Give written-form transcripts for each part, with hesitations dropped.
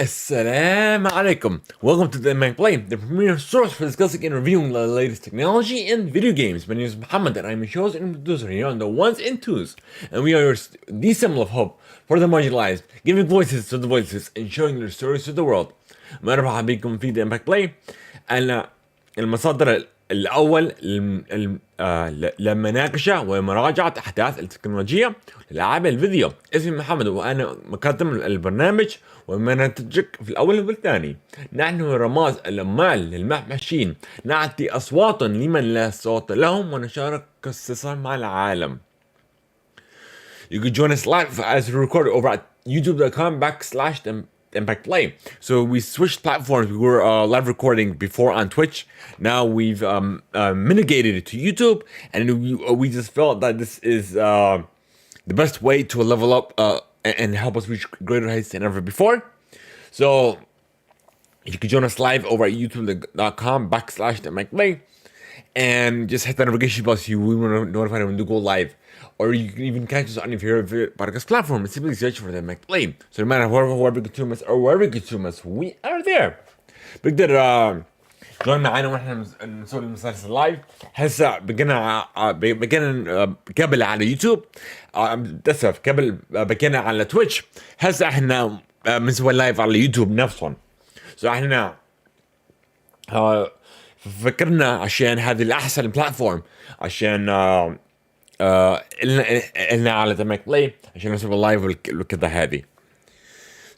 Assalamu alaikum. Welcome to Theimpactplay, the premier source for discussing and reviewing the latest technology and video games. My name is Muhammad and I'm your host and producer here on the ones and twos. And we are the symbol of hope for the marginalized, giving voices to the voiceless and showing their stories to the world. مرحبا بكم في Theimpactplay. أنا المصدر الأول لمناقشة ومراجعة أحداث التكنولوجيا لألعاب الفيديو. اسمي محمد وأنا مقدم البرنامج ومنتجك في الأول والثاني. نحن رماز العمال للمحمشين، نعطي أصوات لمن لا صوت لهم ونشارك قصصا مع العالم. You can join us live as we record over at youtube.com/Theimpactplay. So we switched platforms. We were live recording before on Twitch. Now we've mitigated it to YouTube, and we just felt that this is the best way to level up and help us reach greater heights than ever before. So you can join us live over at youtube.com/Theimpactplay and just hit the notification bell so we will notify when we go live. Or you can even catch us on your favorite podcast platform and simply search for Theimpactplay. So no matter wherever you consume us or wherever you consume us, we are there. بقدر join معانا واحنا نسوي المسلسل لايف. هسه بقينا قبل على يوتيوب، للاسف قبل بقينا على تويتش. هسه احنا بنسوي لايف على يوتيوب نفسهم. سو احنا فكرنا عشان هذه الأحسن بلاتفورم عشان إلنا على Theimpactplay عشان نسوي اللايف وكذا هذه.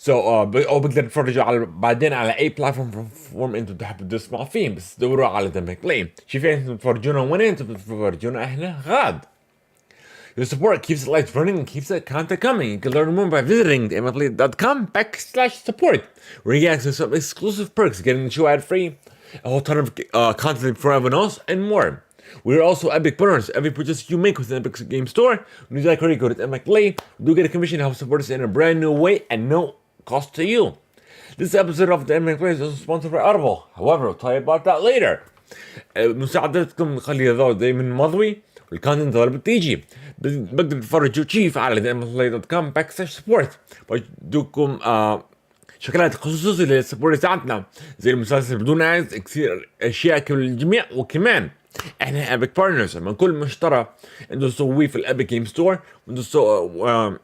أو بقدر تتفرجوا على بعدين على أي بلاتفورم أنتم تحبوا تسمعوا فيه، بس دوروا على Theimpactplay. شوفوا أنتم تتفرجونا وين أنتم تتفرجونا إحنا غاد. Your support keeps the lights running and keeps the content coming. You can learn more by visiting debacle.com/support, where you get access to some exclusive perks, getting the show ad-free, a whole ton of content for everyone else, and more. We're also Epic partners. Every purchase you make with the Epic Game Store, when you use that credit code at Theimpactplay, do get a commission to help support us in a brand new way and no cost to you. This episode of Theimpactplay is also sponsored by Audible. However, I'll tell you about that later. مساعدتكم نخلي هذول دايما مضوي والكونتنت اللي بتيجي. بقدر تتفرجوا كيف على Theimpactplay.com/support. بدوكم شكلات خصوصية للسبورت تاعتنا زي المسلسل بدون عايز كثير اشياء كل الجميع. وكمان احنا ابيك بارتنرز، لما كل مشترى انتوا تسويه في الابيك جيم ستور وانتوا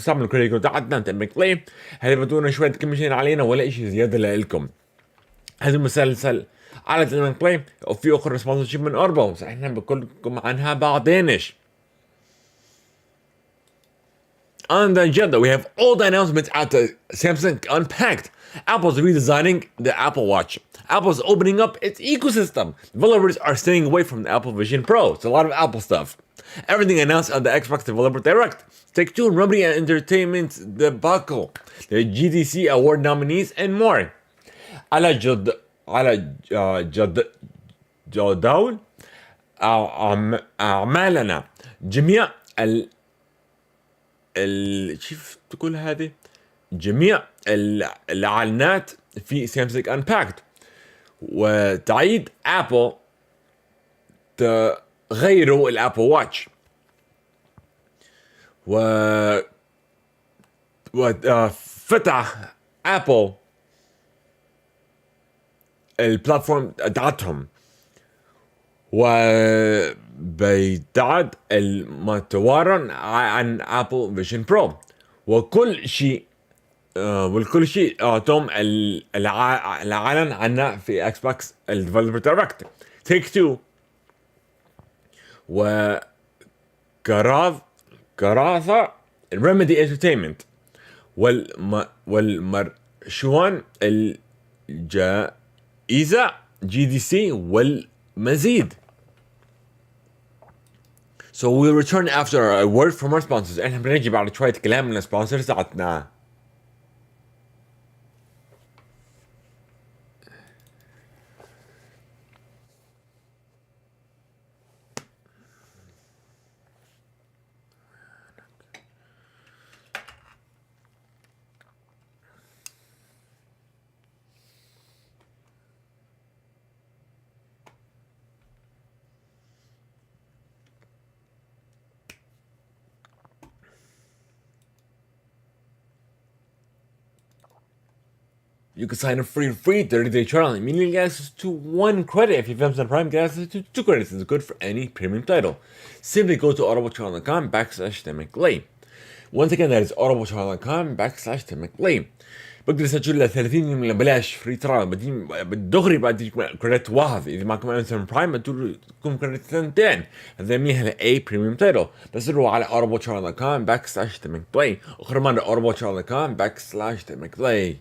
تعملوا الكريدت كود تاعتنا Theimpactplay، هذا بدونا شوية كوميشن علينا ولا شيء زيادة لكم. هذا المسلسل على Theimpactplay وفي اخر سبونسرشيب من اوربو، احنا بقول لكم عنها بعدينش. On the agenda, we have all the announcements at the Samsung Unpacked. Apple's redesigning the Apple Watch. Apple's opening up its ecosystem. Developers are staying away from the Apple Vision Pro. It's a lot of Apple stuff. Everything announced at the Xbox Developer Direct. Take-Two and Remedy Entertainment's debacle. The GDC Award Nominees and more. على جدول أعمالنا جميع كيف تقول هذه؟ جميع الإعلانات في سامسونج Unpacked، وتعيد أبل تغيروا الأبل واتش، وفتح أبل البلاتفورم تاعتهم، وبيتعد المتوارن عن ابل فيجن برو، وكل شيء توم العلن عنه في اكس بوكس الديفلوبر دايركت. تيك تو وكراثة ريميدي انترتينمنت والمرشوان الجائزة GDC والمزيد. So we'll return after a word from our sponsors. احنا بنجي بعد شوية كلام من السبونسرز تاعتنا. You can sign up for your free 30-day trial and immediately get access to 1 credit. If you have Amazon Prime, get access to 2 credits. It's good for any premium title. Simply go to audibletrial.com/Theimpactplay. Once again, that is audibletrial.com/Theimpactplay. بقدر اسجل ل 30 يوم ببلاش فري ترايل بالدغري بعد كريدت واحد. اذا معكم امازون برايم بدكم كريدت ثنتين. هذا منيح لاي بريميوم تايتل. بس روحوا على audibletrial.com/Theimpactplay. اخر مره audibletrial.com/Theimpactplay.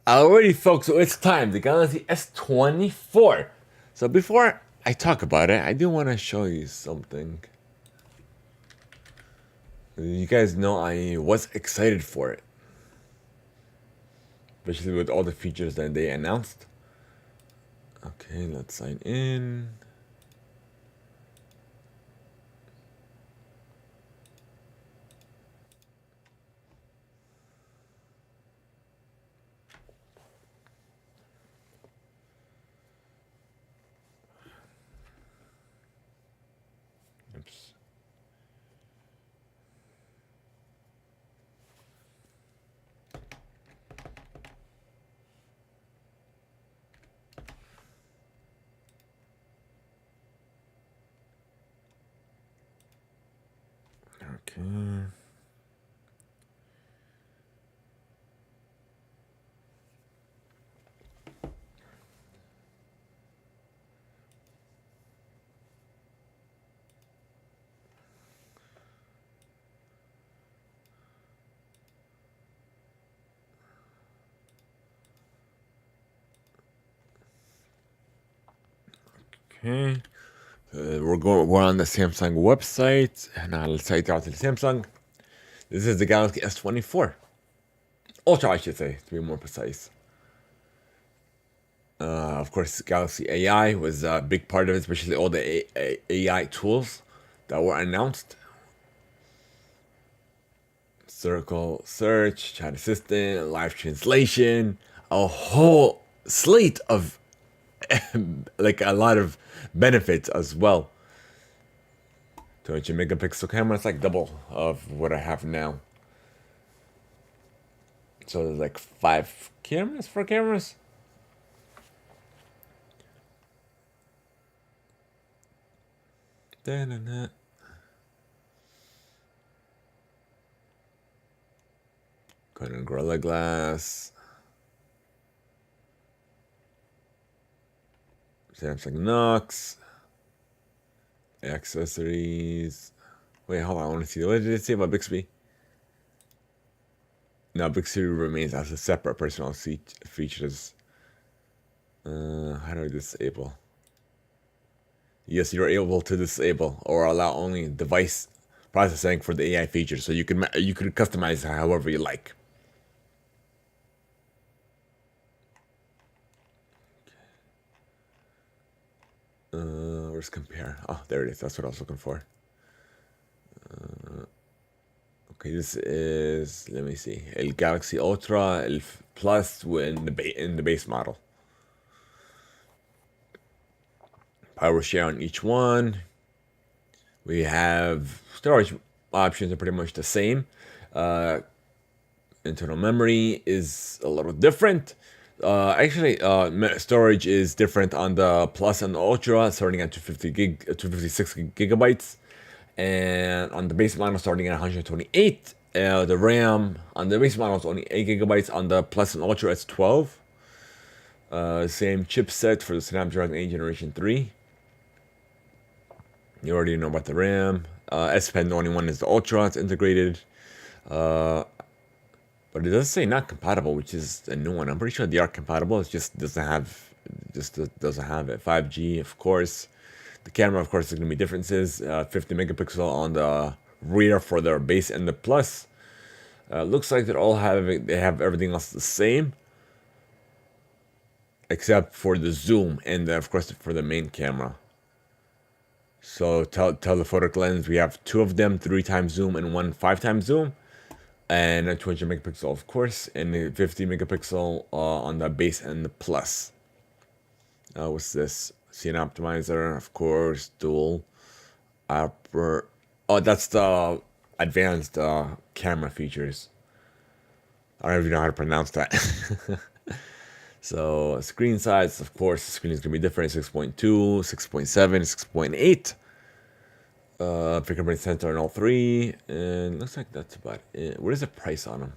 Alrighty, folks, so it's time. The Galaxy S24. So before I talk about it, I do want to show you something. You guys know I was excited for it, especially with all the features that they announced. Okay, let's sign in. Oops. Okay. Okay. We're on the Samsung website. هنا على السايت تاعت Samsung. This is the Galaxy S24 Ultra, I should say, to be more precise. Of course, Galaxy AI was a big part of it, especially all the AI tools that were announced. Circle search, chat assistant, live translation, a whole slate of like a lot of benefits as well. 200 megapixel camera, it's like double of what I have now. So there's like 4 cameras. Da-da-da. Got a Gorilla Glass. Samsung Knox. Accessories. Wait, hold on. I want to see. What did it say about Bixby? No, Bixby remains as a separate personal features. How do I disable? Yes, you're able to disable or allow only device processing for the AI features. So you can customize however you like. Where's compare? Oh, there it is. That's what I was looking for. Okay, this is, let me see, El Galaxy Ultra, El Plus in the base model. Power share on each one. We have storage options are pretty much the same. Internal memory is a little different. Actually, storage is different on the Plus and the Ultra, starting at 256 gigabytes, and on the base model starting at 128. The RAM on the base model is only 8 gigabytes. On the Plus and Ultra, it's 12. Same chipset for the Snapdragon 8 Generation 3. You already know about the RAM. S Pen, the only one is the Ultra. It's integrated. But it does say not compatible, which is a new one. I'm pretty sure they are compatible. It just doesn't have it. 5G, of course. The camera, of course, there's gonna be differences. 50 megapixel on the rear for their base and the plus. Looks like they have everything else the same, except for the zoom and of course for the main camera. So telephotic lens, we have 2 of them, 3 times zoom and 1 5 times zoom. And a 200 megapixel, of course, and a 50 megapixel on the base and the plus. What's this? Scene optimizer, of course, dual upper. Oh, that's the advanced camera features. I don't even know how to pronounce that. So screen size, of course, the screen is gonna be different: 6.2, 6.7, 6.8. Fingerprint sensor on all 3, and looks like that's about it. What is the price on them?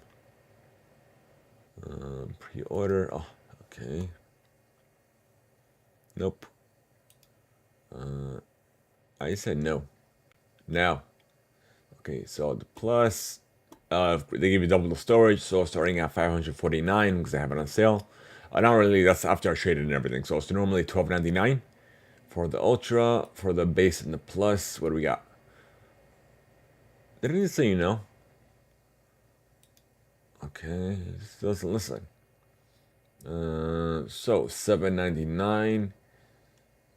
Pre-order. Oh, okay. Nope. I said no. Now. Okay, so the plus, they give you double the storage, so starting at $549 because they have it on sale. Not really. That's after I traded and everything. So it's normally $12.99. For the Ultra, for the base and the plus, what do we got? Didn't it say no? Okay, this doesn't listen. So $7.99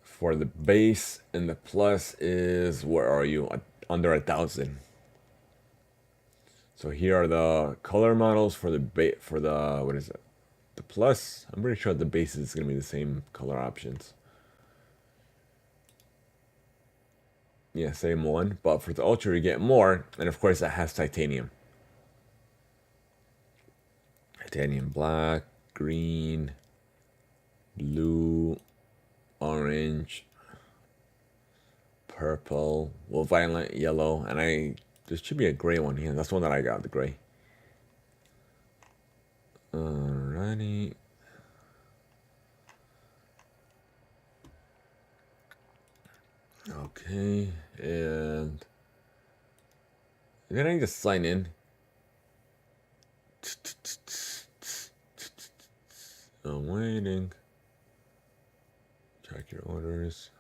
for the base, and the plus is, where are you? Under 1,000. So here are the color models for the what is it? The plus. I'm pretty sure the base is gonna be the same color options. Yeah, same one, but for the Ultra you get more, and of course it has titanium. Titanium black, green, blue, orange, purple, well, violet, yellow, and there should be a gray one here. That's the one that I got, the gray. Alrighty. Okay, and then I just sign in. I'm waiting. Check your orders.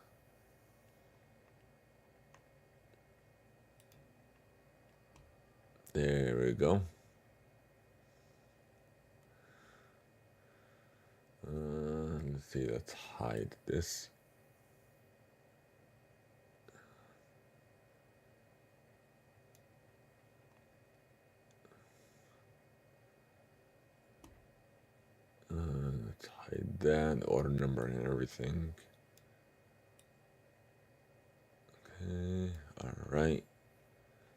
There we go. Let's see, let's hide this. Let's hide that, order number and everything. Okay, alright.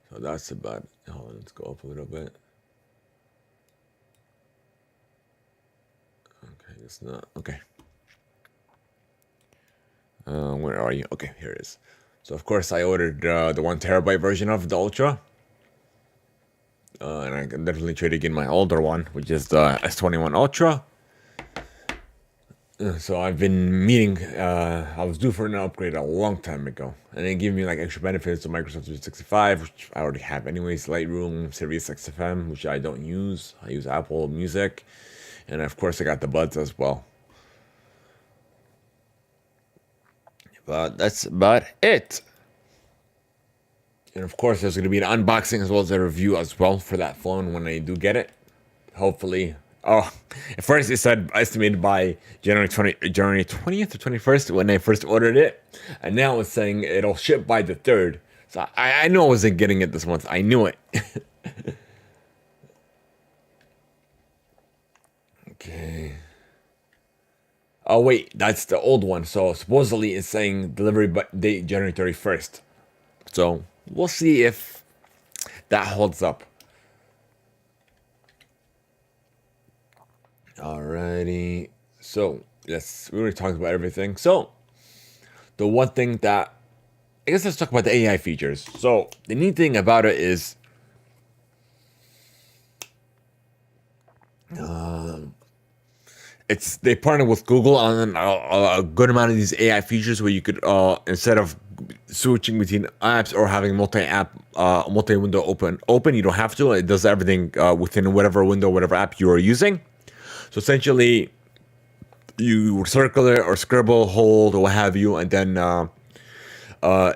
So that's about it. Hold on, let's go up a little bit. Okay, it's not. Okay. Where are you? Okay, here it is. So of course I ordered the 1 terabyte version of the Ultra. And I can definitely trade again my older one, which is the S21 Ultra. So I've been meaning, I was due for an upgrade a long time ago, and they gave me like extra benefits of Microsoft 365, which I already have anyways, Lightroom, Sirius XFM, which I don't use. I use Apple Music, and of course I got the Buds as well. But that's about it. And of course there's going to be an unboxing as well as a review as well for that phone when I do get it. Hopefully. Oh, at first it said estimated by January 20th or 21st when I first ordered it. And now it's saying it'll ship by the 3rd. So I knew I wasn't getting it this month. I knew it. Okay. Oh, wait. That's the old one. So supposedly it's saying delivery date January 31st. So we'll see if that holds up. Alrighty, so we already talked about everything. So the one thing that I guess let's talk about the AI features. So the neat thing about it is they partner with Google on a good amount of these AI features where you could instead of switching between apps or having multi-window open. You don't have to. It does everything within whatever window, whatever app you are using. So essentially, you circle it or scribble, hold, or what have you, and then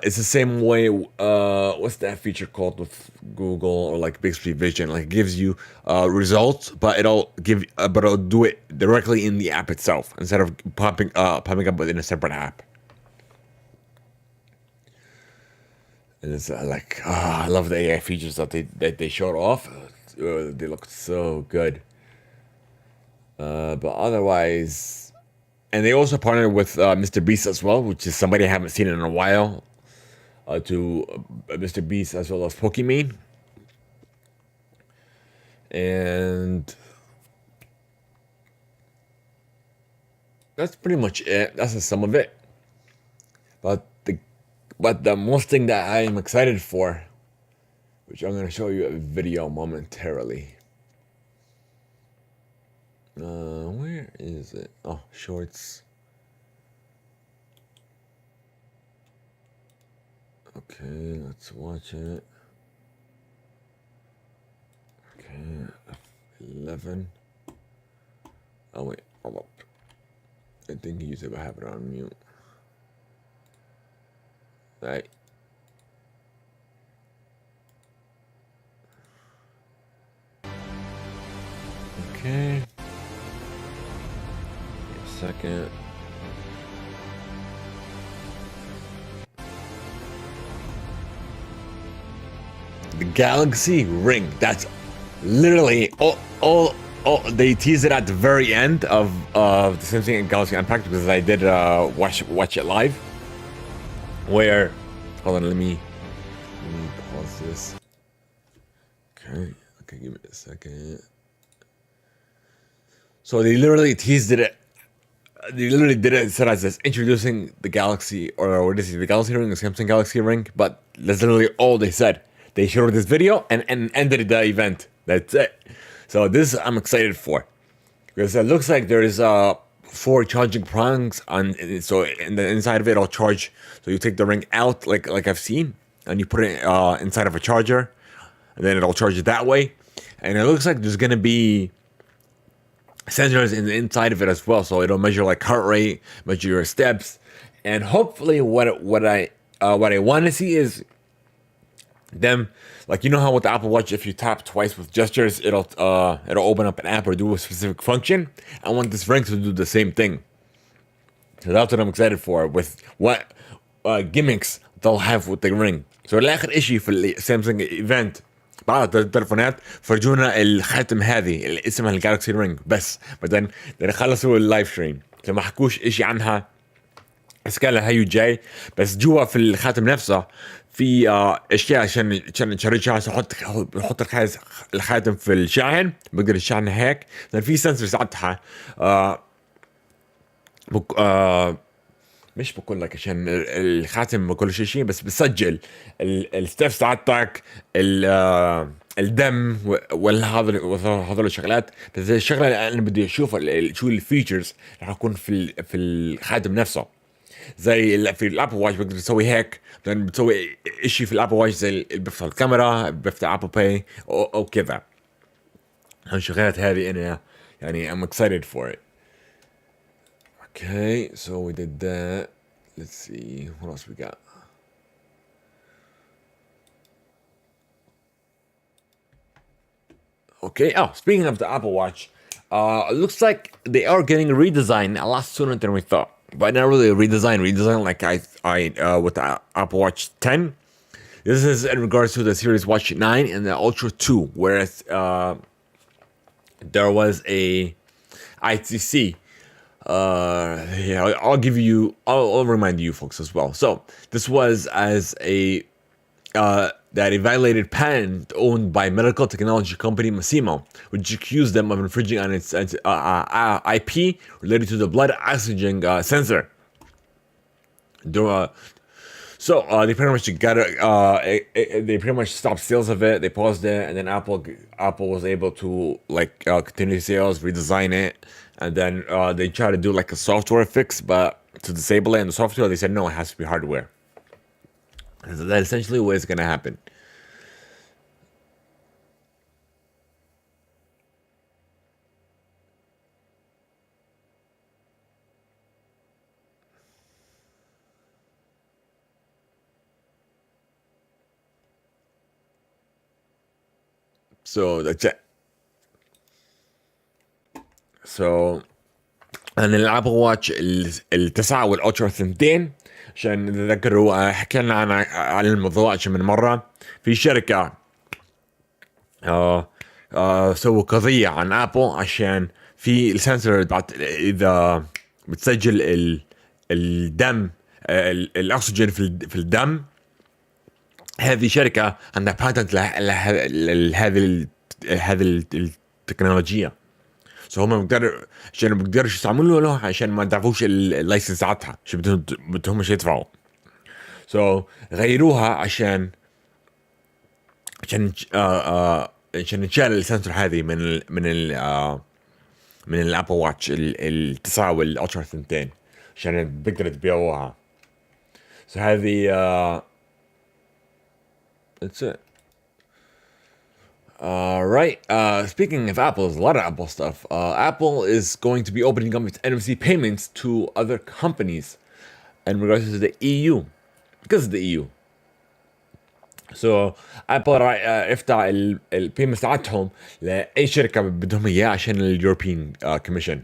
it's the same way. What's that feature called with Google or like Bixby Vision? Like it gives you results, but it'll do it directly in the app itself instead of popping up within a separate app. And it's I love the AI features that they showed off. They look so good. But otherwise, and they also partnered with Mr. Beast as well, which is somebody I haven't seen in a while. To Mr. Beast as well as Pokimane. And that's pretty much it. That's the sum of it. But the most thing that I am excited for, which I'm going to show you a video momentarily. Where is it? Oh, shorts. Okay, let's watch it. Okay, 11. Oh wait, hold up. I think you said I have it on mute. Right. Okay. Wait a second. The Galaxy Ring. That's literally all they teased it at the very end of the Samsung Galaxy Unpacked because I did watch it live. Where, hold on, let me pause this. Okay, give me a second. So they literally teased it. They literally did it instead as this, introducing the Galaxy, or what is it, the Galaxy Ring, the Samsung Galaxy Ring, but that's literally all they said. They showed this video and ended the event. That's it. So this I'm excited for, because it looks like there is 4 charging prongs on. So in the inside of it, it'll charge. So you take the ring out, like I've seen, and you put it inside of a charger, and then it'll charge it that way. And it looks like there's gonna be sensors in the inside of it as well. So it'll measure like heart rate, measure your steps, and hopefully what I want to see is them, like, you know how with the Apple Watch, if you tap twice with gestures, it'll open up an app or do a specific function. I want this ring to do the same thing. So that's what I'm excited for, with what gimmicks they'll have with the ring. So الآخر إشي في السامسونج ايفنت بعض التليفونات فرجونا الخاتم هذه اللي اسمها الجالكسي رينج بس بعدين خلصوا اللايف ستريم، ما حكوش إشي عنها. بس قال هيو جاي، بس جوا في الخاتم نفسه في اشياء عشان تشارجها. حط الخاتم في الشاحن، بقدر الشاحن هيك، لان في سنسورز عندها مش بقول لك عشان الخاتم ما كل شيء، بس بسجل الستبس تاعتك، الدم وهذول الشغلات. بس الشغله اللي انا بدي اشوفها شو الفيتشرز راح يكون في الخاتم نفسه. زي في الابل واتش بقدر تسوي هيك، بعدين بتسوي اشي في الابل واتش زي اللي بيفتح الكاميرا، بيفتح ابل باي او كذا. هالشغلات هذه انا يعني I'm excited for it. Okay, so we did that. Let's see what else we got. Okay, speaking of the Apple Watch, it looks like they are getting a redesign a lot sooner than we thought. But not really a redesign like I with the Apple Watch 10. This is in regards to the Series Watch 9 and the Ultra 2, whereas there was a ITC. I'll remind you folks as well. So this was as a that a violated patent owned by medical technology company Masimo, which accused them of infringing on its IP related to the blood oxygen sensor. So they pretty much got it. They pretty much stopped sales of it. They paused it, and then Apple was able to continue sales, redesign it, and then they tried to do like a software fix, but to disable it in the software, they said no, it has to be hardware. That's essentially what is going to happen. So that's it. So انا الابل واتش التسعة والالترا ثنتين، عشان تذكروا حكينا عن الموضوع عشان من مرة في شركة سووا قضية عن ابل عشان في السنسور اذا بتسجل الدم، الاكسجين في الدم. هذه شركة عندها باتنت لهذه التكنولوجيا. سو هم عشان ما بيقدرش يستعملوا له عشان ما دفعوش اللايسنس تاعتها، عشان بدهم مش يدفعوا. سو غيروها عشان نشال السنسور هذه من الابل واتش التسعة والالترا ثنتين عشان بقدر تبيعوها. سو هذه that's it. Right. Speaking of Apple, there's a lot of Apple stuff. Apple is going to be opening up its NFC payments to other companies in regards to the EU, because of the EU. So Apple راح يفتح البيمنتس تاعتهم لأي شركة بدهم إياه عشان اليوروبيان كوميشن.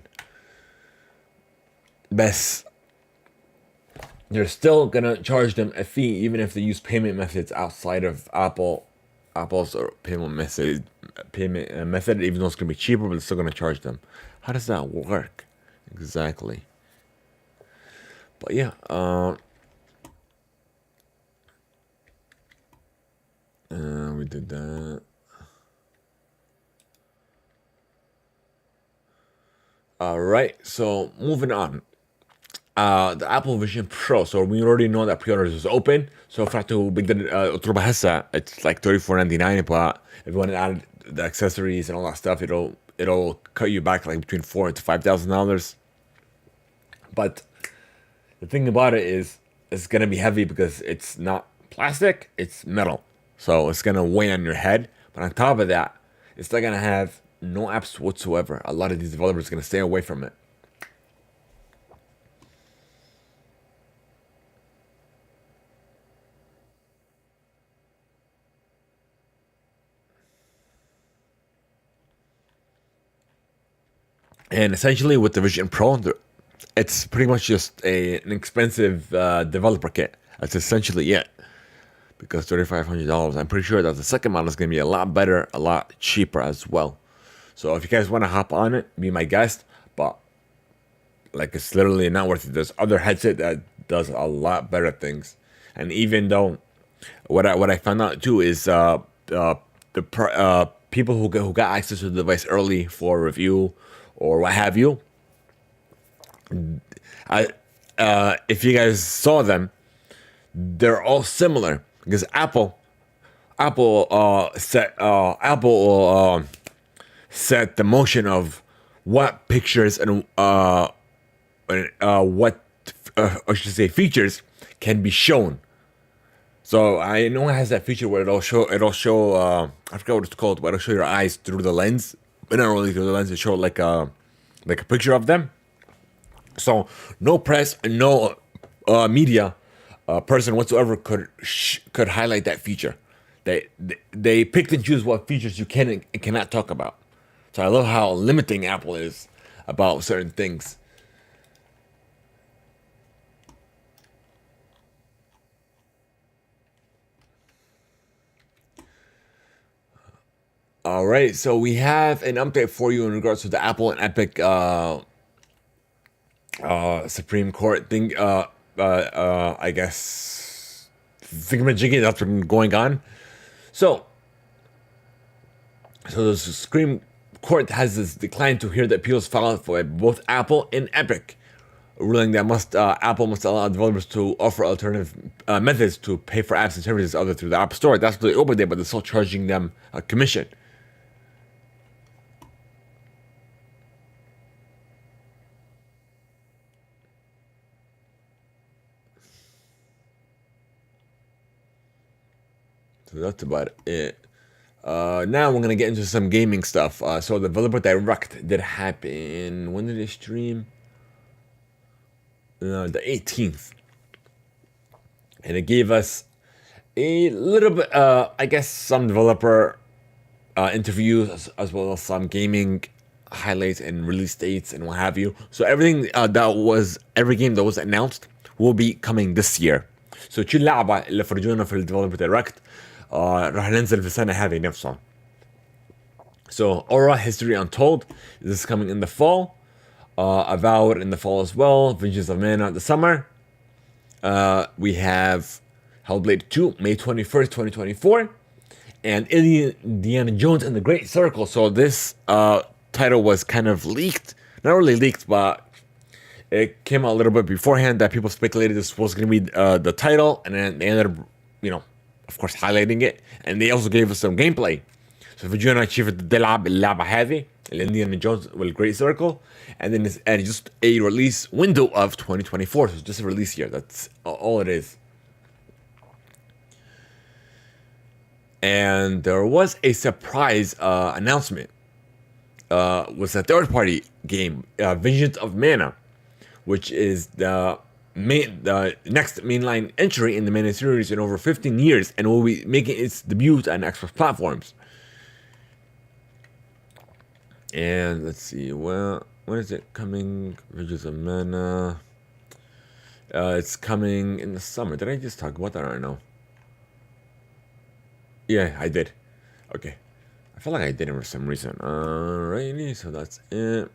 بس they're still gonna charge them a fee even if they use payment methods outside of Apple's payment method, even though it's gonna be cheaper, but it's still gonna charge them. How does that work exactly? But yeah, we did that. All right, so moving on. The Apple Vision Pro. So we already know that pre-orders is open. So فتحتوا بقدر اطلبها هسه. It's like $34.99, but if you want to add the accessories and all that stuff, it'll cut you back like between $4,000 to $5,000. But the thing about it is, it's gonna be heavy because it's not plastic; it's metal. So it's gonna weigh on your head. But on top of that, it's not gonna have no apps whatsoever. A lot of these developers are gonna stay away from it. And essentially, with the Vision Pro, it's pretty much just an expensive developer kit. That's essentially it. Because $3,500, I'm pretty sure that the second model is going to be a lot better, a lot cheaper as well. So if you guys want to hop on it, be my guest. But like, it's literally not worth it. There's other headset that does a lot better things. And even though what I found out too is people who got access to the device early for review or what have you, if you guys saw them, they're all similar because Apple set the motion of what pictures and what I should say features can be shown. So I know it has that feature where it'll show I forgot what it's called, but it'll show your eyes through the lens, but not really through the lens. It show like a picture of them. So no press and no media person whatsoever could highlight that feature. They picked and choose what features you can and cannot talk about. So I love how limiting Apple is about certain things. All right, so we have an update for you in regards to the Apple and Epic Supreme Court thing. I guess thingamajiggy that's been going on. So the Supreme Court has declined to hear the appeals filed for both Apple and Epic, ruling that Apple must allow developers to offer alternative methods to pay for apps and services other through the App Store. That's what they opened it, but they're still charging them a commission. So that's about it. Now we're gonna get into some gaming stuff. So the Developer Direct did happen. When did it stream? The 18th, and it gave us a little bit. I guess some developer interviews as well as some gaming highlights and release dates and what have you. So everything every game that was announced will be coming this year. So شو اللعبة اللي فرجونا في الديفلوبر دايركت راح ننزل في السنة هذه نفسها. So Aura History Untold, this is coming in the fall. Avowed in the fall as well. Vengeance of Mana in the summer. We have Hellblade 2, May 21st, 2024. And Indiana Jones and the Great Circle. So this title was kind of leaked. Not really leaked, but it came out a little bit beforehand that people speculated this was going to be the title. And then they ended up, of course, highlighting it. And they also gave us some gameplay. So فيجينا كيف تلعب اللعبة هذه Indiana Jones with Great Circle, and then it's just a release window of 2024. So it's just a release year. That's all it is. And there was a surprise announcement. Was a third-party game, Vengeance of Mana, which is the next mainline entry in the Mana series in over 15 years, and will be making its debut on Xbox platforms. And let's see, when is it coming? Vengeance of Mana. It's coming in the summer. Did I just talk about that? I don't know. Yeah, I did. Okay. I feel like I didn't for some reason. Alrighty, so that's it.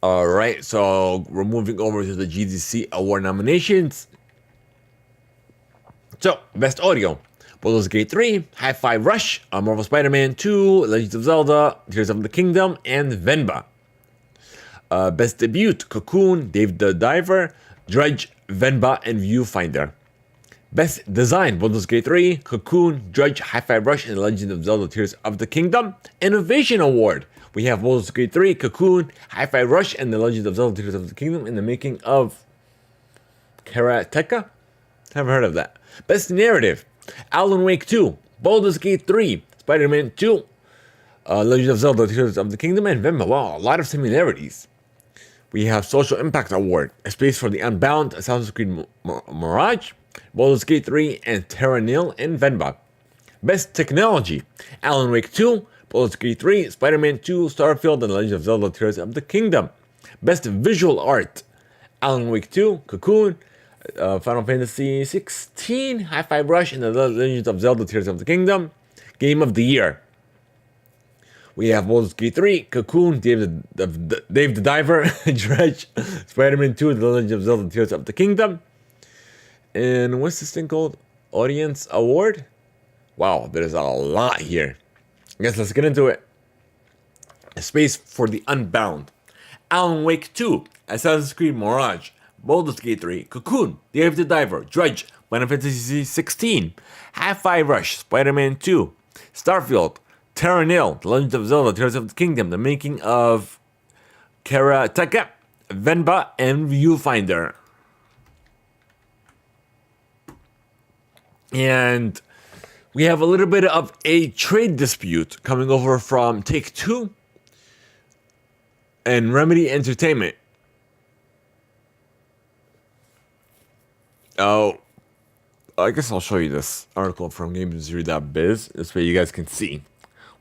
Alright, so we're moving over to the GDC Award Nominations. So, Best Audio. Baldur's Gate 3, Hi-Fi Rush, Marvel Spider-Man 2, Legends of Zelda, Tears of the Kingdom, and Venba. Best Debut, Cocoon, Dave the Diver, Drudge, Venba, and Viewfinder. Best Design, Baldur's Gate 3, Cocoon, Drudge, Hi-Fi Rush, and Legend of Zelda Tears of the Kingdom. Innovation Award, we have Baldur's Gate 3, Cocoon, Hi-Fi Rush, and the Legend of Zelda Tears of the Kingdom in the making of Karateka? Haven't heard of that. Best Narrative, Alan Wake 2, Baldur's Gate 3, Spider-Man 2, Legend of Zelda Tears of the Kingdom, and Venba. Wow, a lot of similarities. We have Social Impact Award, A Space for the Unbound, Assassin's Creed Mirage, Baldur's Gate 3, and Terra Nil, and Venba. Best Technology, Alan Wake 2, Baldur's Gate 3, Spider-Man 2, Starfield, and Legend of Zelda Tears of the Kingdom. Best Visual Art, Alan Wake 2, Cocoon, Final Fantasy 16, Hi-Fi Rush, and the Legend of Zelda Tears of the Kingdom. Game of the Year, we have Baldur's Gate 3, Cocoon, Dave the Diver, Dredge, Spider-Man 2, The Legend of Zelda Tears of the Kingdom. And what's this thing called? Audience Award? Wow, there's a lot here. I guess let's get into it. A Space for the Unbound, Alan Wake 2, Assassin's Creed Mirage, Baldur's Gate 3, Cocoon, Dave the Diver, Drudge, Final Fantasy 16, Hi-Fi Rush, Spider-Man 2, Starfield, Terra Nil, The Legend of Zelda, Tears of the Kingdom, the making of Karateka, Venba, and Viewfinder. And we have a little bit of a trade dispute coming over from Take-Two and Remedy Entertainment. Oh, I guess I'll show you this article from GamesIndustry.biz. This way you guys can see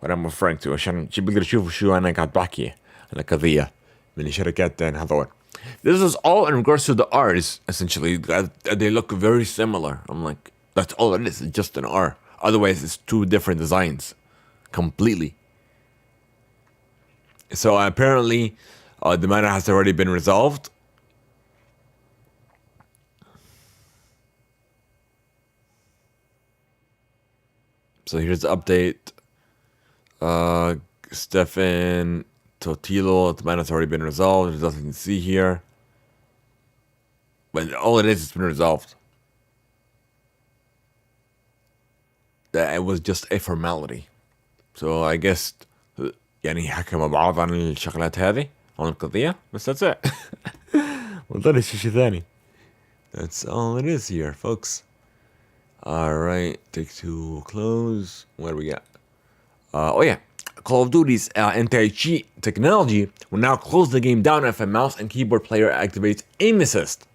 what I'm referring to عشان تقدروا تشوفوا شو أنا قاعد بحكي على قضية من الشركات هذول. This is all in regards to the R's, essentially. They look very similar. I'm like, that's all it is. It's just an R. Otherwise, it's two different designs. Completely. So apparently, the matter has already been resolved. So here's the update. Stefan Totilo, the matter's already been resolved. There's nothing to see here. But all it is, it's been resolved. That it was just a formality. So I guess يعني حكموا بعض عن الشغلات هذه عن القضية بس that's it. وطلع شيء ثاني. That's all it is here, folks. All right, Take-Two close. What do we got? Oh yeah, Call of Duty's anti-cheat technology will now close the game down if a mouse and keyboard player activates aim assist.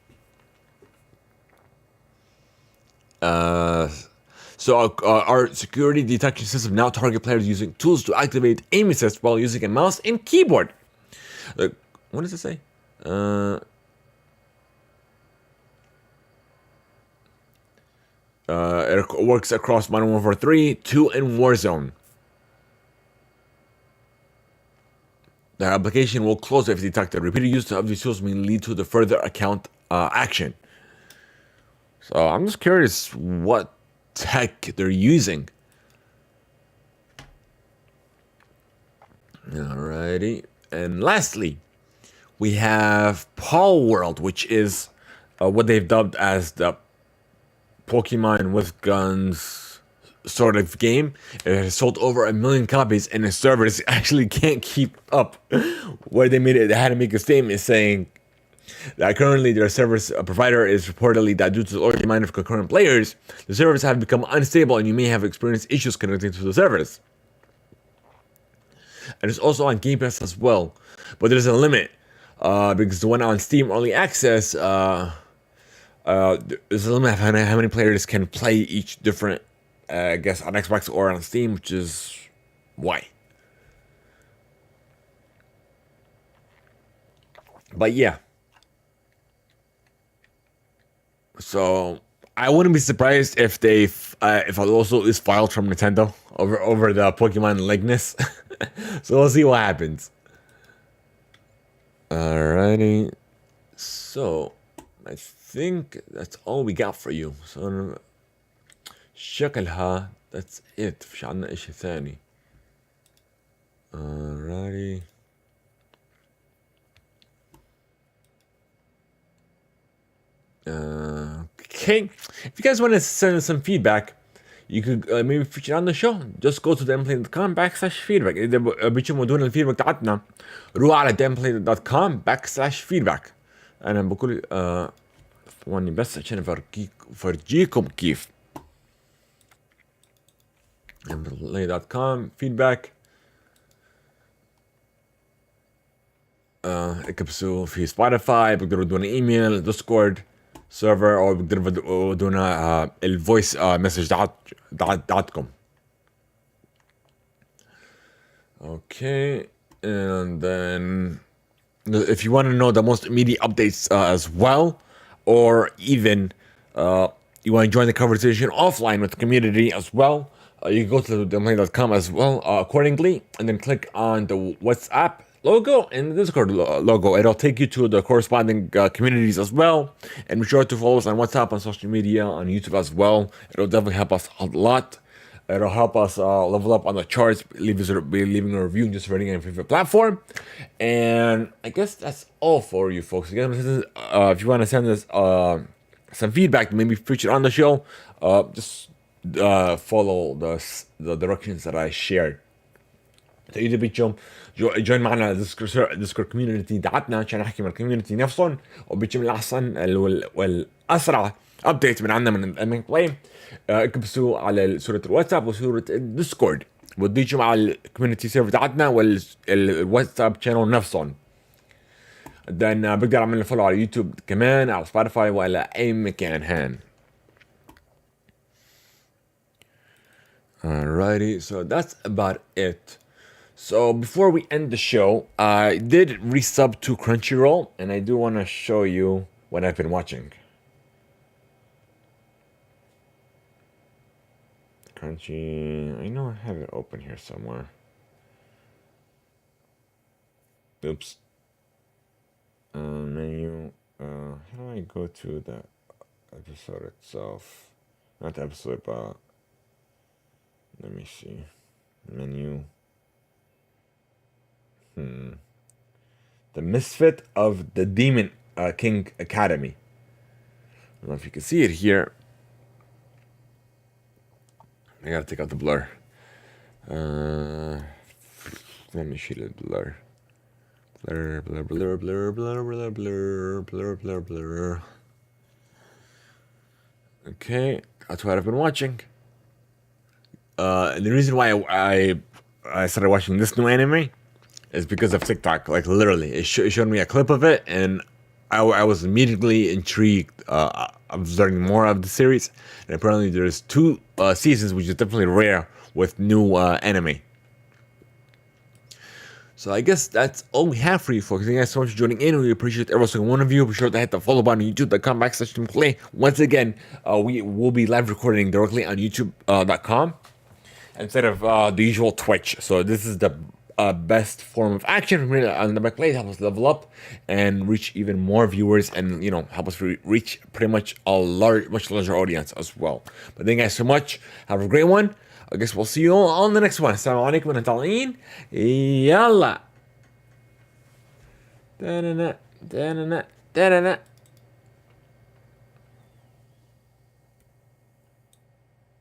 So our security detection system now target players using tools to activate aim assist while using a mouse and keyboard. What does it say? It works across Modern Warfare 3, 2, and Warzone. The application will close if detected. Repeated use of these tools may lead to the further account action. So I'm just curious what tech they're using. Alrighty. And lastly, we have Paul World, which is what they've dubbed as the Pokemon with guns sort of game. It has sold over 1 million copies, and the servers actually can't keep up. Where they had to make a statement saying that currently their service provider is reportedly that due to the large amount of concurrent players, the servers have become unstable, and you may have experienced issues connecting to the servers. And it's also on Game Pass as well, but there's a limit because the one on Steam Early Access. There's a limit of how many players can play each different, I guess, on Xbox or on Steam, which is why. But yeah. So I wouldn't be surprised if if it also is filed from Nintendo over the Pokemon likeness. So we'll see what happens. Alrighty. So I think that's all we got for you. So شكلها that's it. مش عنا اشي ثاني. Alrighty. Okay. If you guys want to send us some feedback, you could maybe feature on the show. Just go to debacle.com/feedback. إذا بيجوا دون الفيدباك تاعتنا روح على debacle.com/feedback. أنا بقول ثواني بس عشان أفرجيكم كيف. debacle.com feedback. اكتبوا في سبوتيفاي، بقدروا تدونا ايميل، ديسكورد سيرفر، او بقدروا تدونا الفويس مسج دعاتكم. Okay, and then if you want to know the most immediate updates as well, or even you want to join the conversation offline with the community as well, you can go to debacle.com as well accordingly, and then click on the WhatsApp logo and the Discord logo. It'll take you to the corresponding communities as well. And be sure to follow us on WhatsApp, on social media, on YouTube as well. It'll definitely help us a lot. It'll help us level up on the charts, leaving a review, and just rating on your favorite platform. And I guess that's all for you folks. Again, if you want to send us some feedback, maybe featured on the show, just follow the directions that I shared. تقدروا بيتشم جوين معنا الديسكورد كوميونتي تاعتنا عشان نحكي مع الكوميونتي نفسهم، وبيتشم الاحسن والاسرع ابديت من عندنا من الامينج بلاي. اكبسوا على صوره الواتساب وصوره الديسكورد، وتضيفوا مع الكوميونتي سيرفر تاعتنا والواتساب شانل نفسهم. then بقدر اعمل فولو على يوتيوب كمان، على سبوتيفاي، وعلى اي مكان هان. Alrighty, so that's about it. So before we end the show, I did resub to Crunchyroll, and I do want to show you what I've been watching. Crunchy, I know I have it open here somewhere. Oops. Menu. How do I go to the episode itself? Not the episode, but let me see. Menu. The Misfit of the Demon King Academy. I don't know if you can see it here. I gotta take out the blur. Let me shoot it blur. Blur, blur, blur, blur, blur, blur, blur, blur, blur, blur. Okay, that's what I've been watching. And the reason why I started watching this new anime is because of TikTok. Like literally, it showed me a clip of it, and I was immediately intrigued of learning more of the series. And apparently, there's 2 seasons, which is definitely rare with new anime. So I guess that's all we have for you folks. Thank you guys so much for joining in. We appreciate every single one of you. Be sure to hit the follow button on youtube.com/Theimpactplay. Once again, we will be live recording directly on youtube.com instead of the usual Twitch. So this is the best form of action from here on the Backplay to help us level up and reach even more viewers, and help us reach pretty much a much larger audience as well. But thank you guys so much. Have a great one. I guess we'll see you all on the next one. Assalamu alaikum wa rahmatullahi. Yalla. Da-na-na, da-na-na, da-na-na.